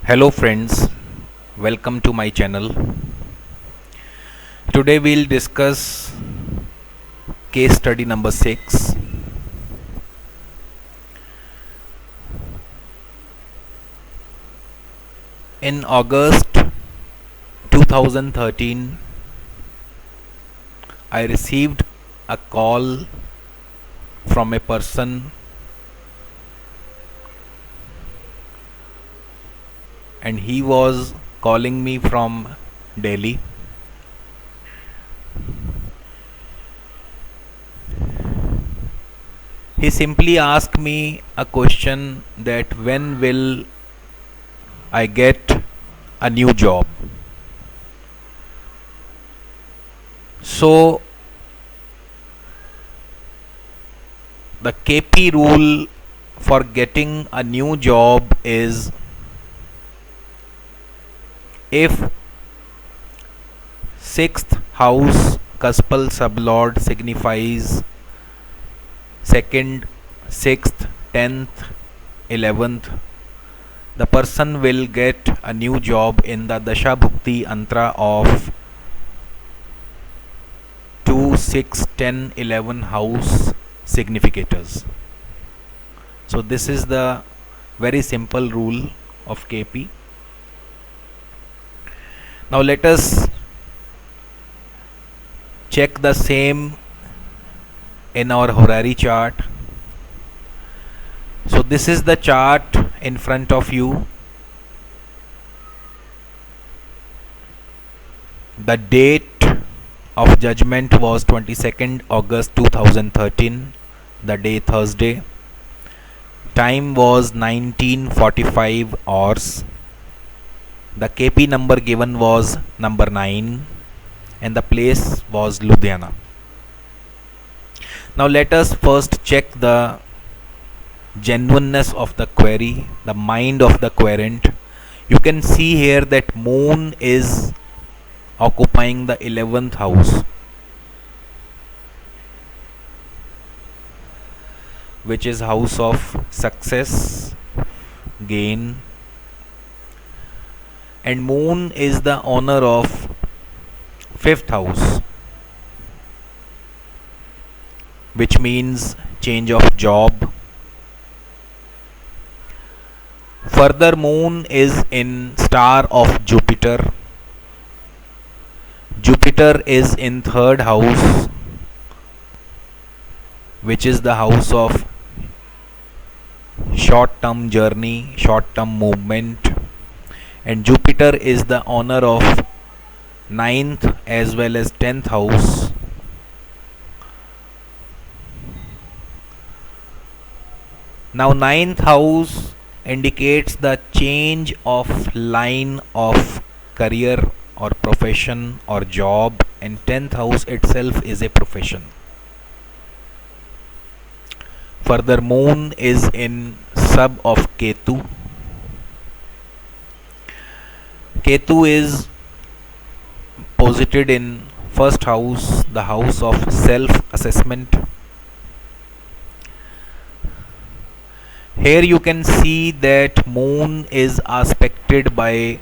Hello friends, welcome to my channel. Today we'll discuss case study number 6. In August 2013, I received a call from a person and he was calling me from Delhi. He simply asked me a question that when will I get a new job. So the KP rule for getting a new job is if sixth house Kaspal sublord signifies second, sixth, 10th, 11th, the person will get a new job in the Dasha Bhukti Antra of 2, 6, 10, 11 house significators. So this is the very simple rule of KP. Now let us check the same in our horary chart. So this is the chart in front of you. The date of judgment was 22nd August 2013, the day Thursday. Time was 19:45 hours. The KP number given was number 9 and the place was Ludhiana. Now let us first check the genuineness of the query, the mind of the querent. You can see here that moon is occupying the 11th house, which is house of success, gain, and moon is the owner of 5th house, which means change of job. Further, moon is in star of Jupiter. Jupiter is in 3rd house, which is the house of short term journey, short term movement, and Jupiter is the owner of 9th as well as 10th house. Now 9th house indicates the change of line of career or profession or job, and 10th house itself is a profession. Further, moon is in sub of Ketu. Ketu is posited in 1st house, the house of self assessment. Here you can see that moon is aspected by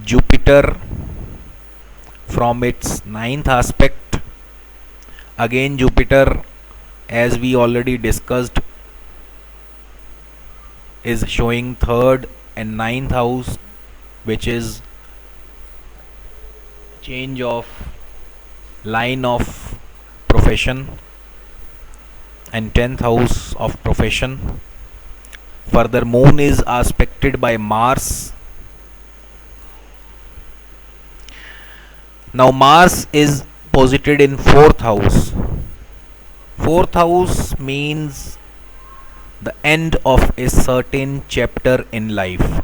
Jupiter from its 9th aspect. Again, Jupiter, as we already discussed, is showing 3rd and 9th house, which is change of line of profession, and 10th house of profession. Further, moon is aspected by Mars. Now Mars is posited in 4th house. 4th house means the end of a certain chapter in life.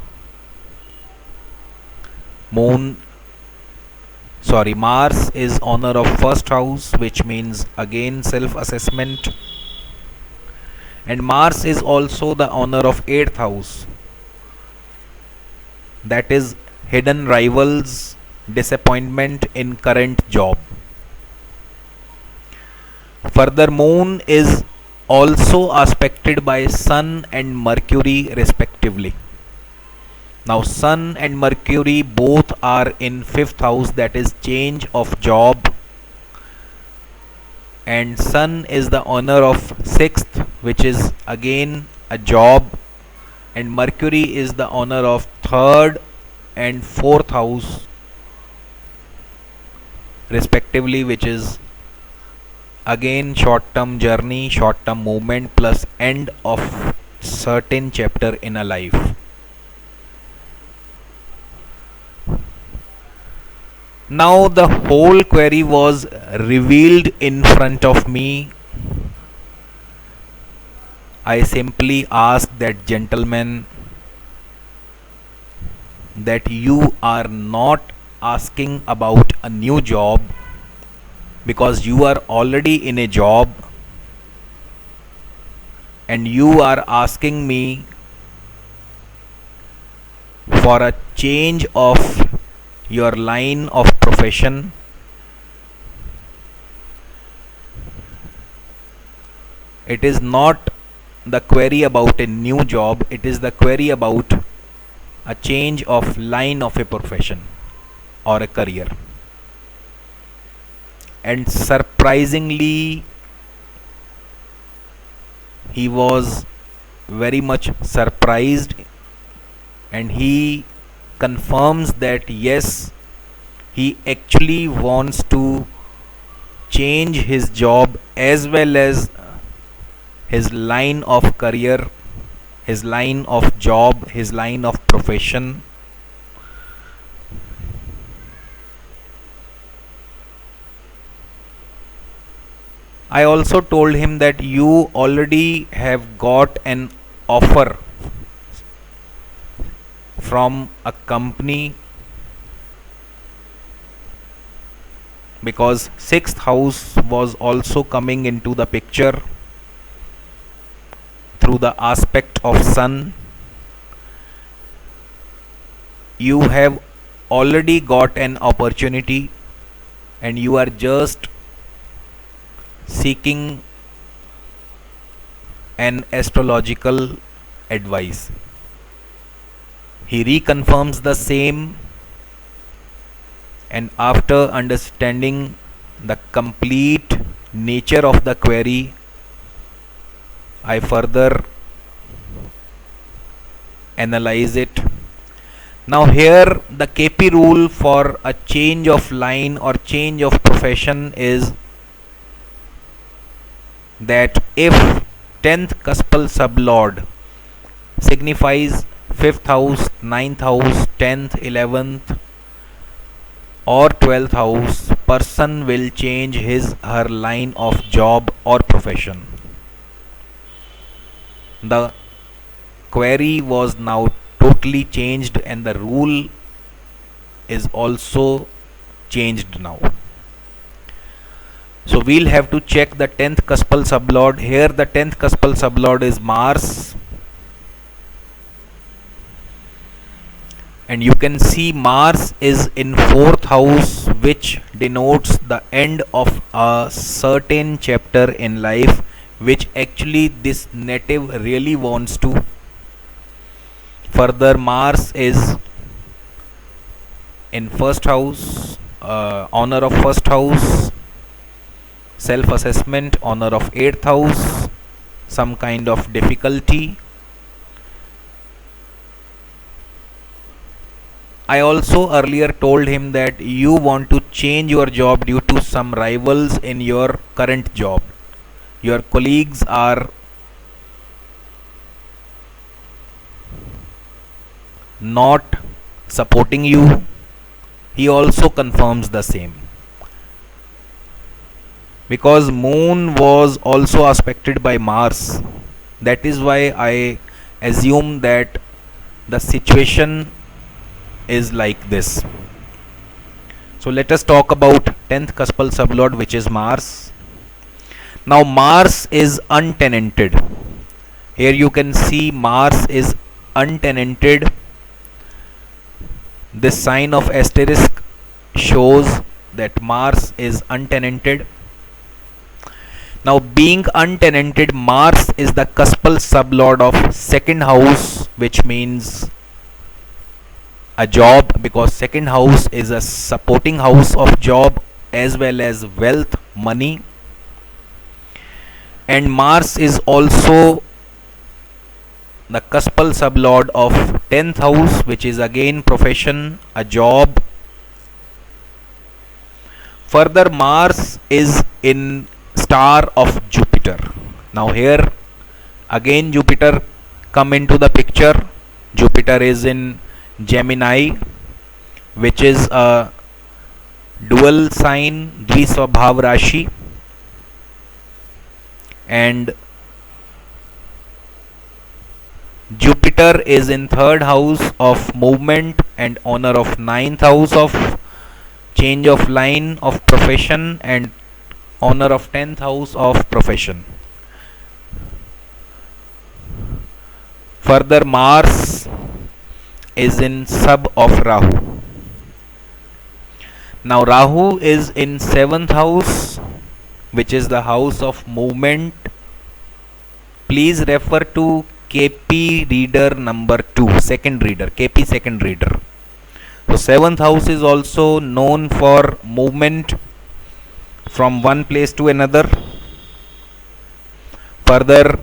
Mars is owner of 1st house, which means again self assessment, and Mars is also the owner of 8th house, that is hidden rivals, disappointment in current job. Further, moon is also aspected by Sun and Mercury respectively. Now Sun and Mercury both are in 5th house, that is change of job, and Sun is the owner of 6th, which is again a job, and Mercury is the owner of 3rd and 4th house respectively, which is again short term journey, short term movement plus end of certain chapter in a life. Now the whole query was revealed in front of me. I simply asked that gentleman that you are not asking about a new job because you are already in a job, and you are asking me for a change of your line of profession. It is not the query about a new job, it is the query about a change of line of a profession or a career. And surprisingly, he was very much surprised, and he confirms that yes, he actually wants to change his job as well as his line of career, his line of job, his line of profession. I also told him that you already have got an offer from a company, because 6th house was also coming into the picture through the aspect of Sun. You have already got an opportunity and you are just seeking an astrological advice. He reconfirms the same, and after understanding the complete nature of the query, I further analyze it. Now here the KP rule for a change of line or change of profession is that if 10th cuspal sublord signifies 5th house, 9th house, 10th, 11th or 12th house, person will change his her line of job or profession. The query was now totally changed and the rule is also changed now. So we'll have to check the 10th cuspal sublord. Here the 10th cuspal sublord is Mars, and you can see Mars is in 4th house, which denotes the end of a certain chapter in life, which actually this native really wants to. Further, Mars is in 1st house, honor of 1st house, self assessment, honor of 8th house, some kind of difficulty. I also earlier told him that you want to change your job due to some rivals in your current job. Your colleagues are not supporting you. He also confirms the same, because Moon was also aspected by Mars. That is why I assume that the situation is like this. So let us talk about 10th cuspal sublord, which is Mars. Now Mars is untenanted. Here you can see Mars is untenanted. This sign of asterisk shows that Mars is untenanted. Now, being untenanted, Mars is the cuspal sublord of second house, which means a job, because second house is a supporting house of job as well as wealth, money. And Mars is also the cuspal sublord of 10th house, which is again profession, a job. Further, Mars is in star of Jupiter. Now here again Jupiter come into the picture. Jupiter is in Gemini, which is a dual sign, Dvisvabhav Rashi, and Jupiter is in third house of movement and honor of ninth house of change of line of profession and honor of 10th house of profession. Further, Mars is in sub of Rahu. Now Rahu is in 7th house, which is the house of movement. Please refer to KP reader number 2, second reader, KP second reader. So 7th house is also known for movement from one place to another. Further,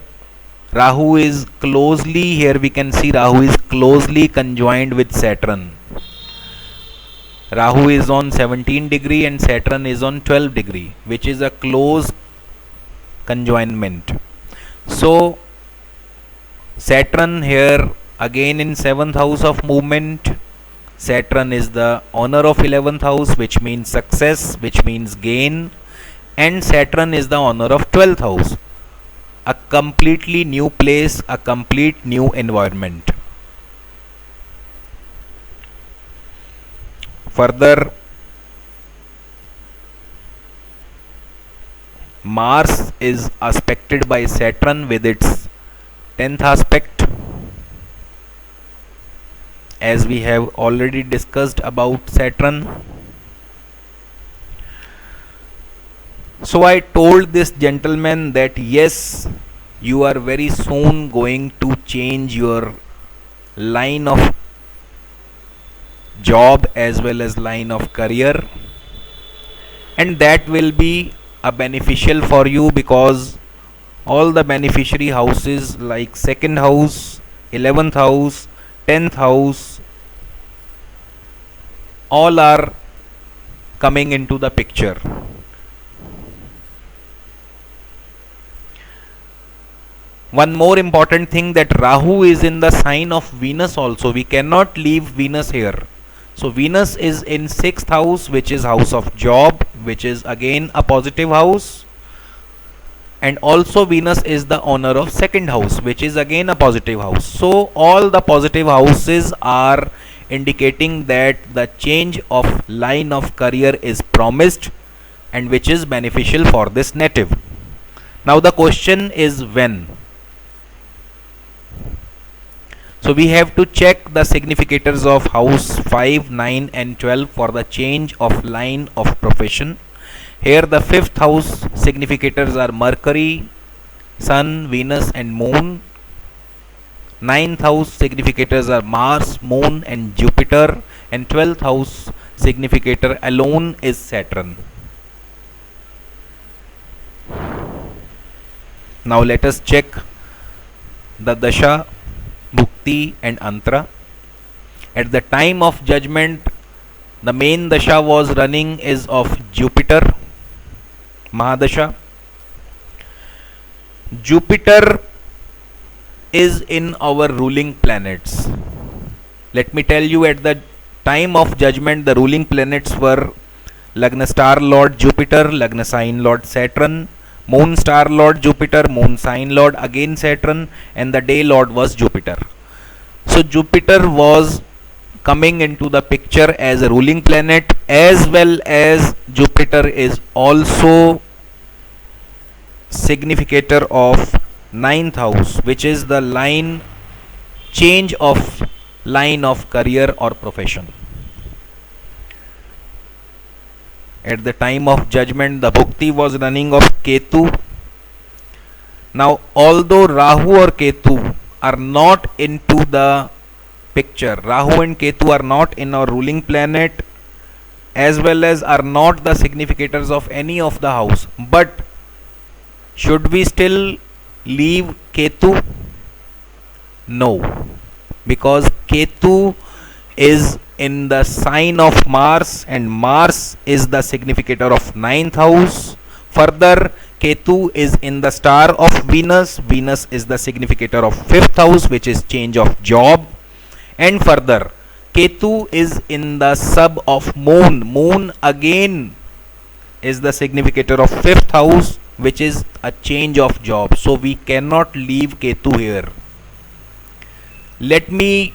Rahu is closely, here we can see Rahu is closely conjoined with Saturn. Rahu is on 17 degree and Saturn is on 12 degree, which is a close conjoinment. So Saturn here again in 7th house of movement. Saturn is the honor of 11th house, which means success, which means gain, and Saturn is the honor of 12th house, a completely new place, a complete new environment. Further, Mars is aspected by Saturn with its 10th aspect, as we have already discussed about Saturn. So I told this gentleman that yes, you are very soon going to change your line of job as well as line of career, and that will be a beneficial for you, because all the beneficiary houses like second house, 11th house, 10th house, all are coming into the picture. One more important thing, that Rahu is in the sign of Venus also. We cannot leave Venus here. So Venus is in 6th house, which is house of job, which is again a positive house. And also Venus is the owner of second house, which is again a positive house. So all the positive houses are indicating that the change of line of career is promised, and which is beneficial for this native. Now the question is when. So we have to check the significators of house 5, 9 and 12 for the change of line of profession. Here the 5th house significators are Mercury, Sun, Venus and Moon. 9th house significators are Mars, Moon and Jupiter, and 12th house significator alone is Saturn. Now let us check the Dasha, Bhukti and Antra. At the time of judgment, the main Dasha was running is of Jupiter, Mahadasha. Jupiter is in our ruling planets. Let me tell you, at the time of judgment, the ruling planets were Lagna star lord Jupiter, Lagna sign lord Saturn, Moon star lord Jupiter, Moon sign lord again Saturn, and the day lord was Jupiter. So Jupiter was coming into the picture as a ruling planet, as well as Jupiter is also significator of 9th house, which is the line change of line of career or profession. At the time of judgment, the Bhukti was running of Ketu, Now, although Rahu or Ketu are not into the picture, Rahu and Ketu are not in our ruling planet, as well as are not the significators of any of the house. But should we still leave Ketu? No, because Ketu is in the sign of Mars, and Mars is the significator of ninth house. Further, Ketu is in the star of Venus. Venus is the significator of fifth house, which is change of job. And further, Ketu is in the sub of Moon. Moon again is the significator of fifth house, which is a change of job. So we cannot leave Ketu here. Let me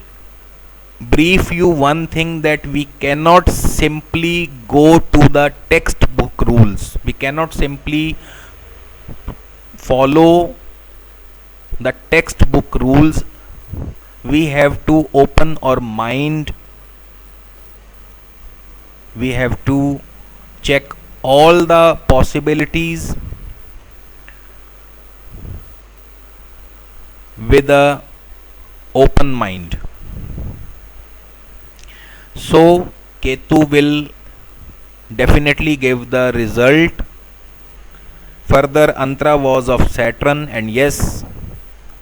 brief you one thing, that we cannot simply go to the textbook rules. We cannot simply follow the textbook rules. We have to open our mind. We have to check all the possibilities with a open mind. So Ketu will definitely give the result. Further, Antra was of Saturn, and yes,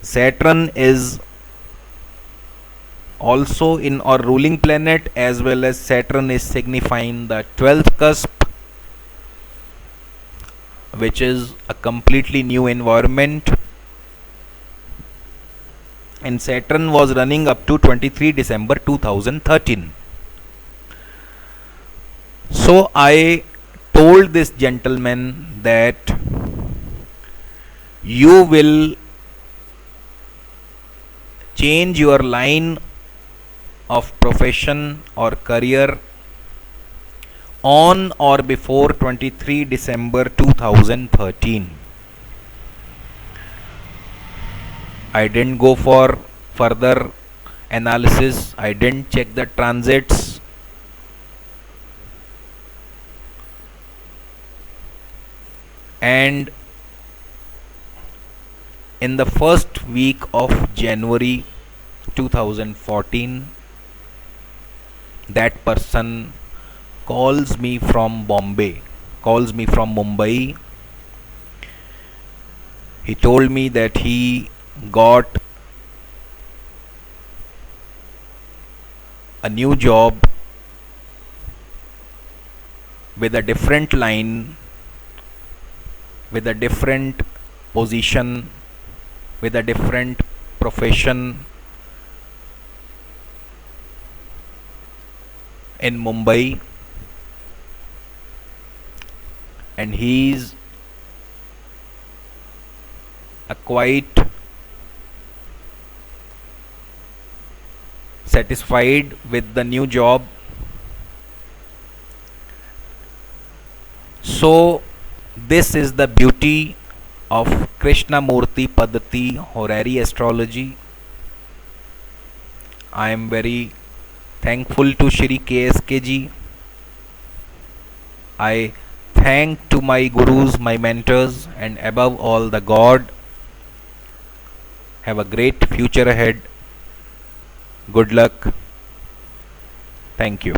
Saturn is also in our ruling planet, as well as Saturn is signifying the 12th cusp, which is a completely new environment. And Saturn was running up to 23 December 2013. So I told this gentleman that you will change your line of profession or career on or before 23 December 2013. I didn't go for further analysis. I didn't check the transits. And in the first week of January 2014, that person calls me from Mumbai. He told me that he got a new job with a different line, with a different position, with a different profession in Mumbai, and he's quite satisfied with the new job. So this is the beauty of Krishnamurti Paddhati horary astrology. I am very thankful to Shri KSK ji. I thank to my gurus, my mentors, and above all the God. Have a great future ahead. Good luck. Thank you.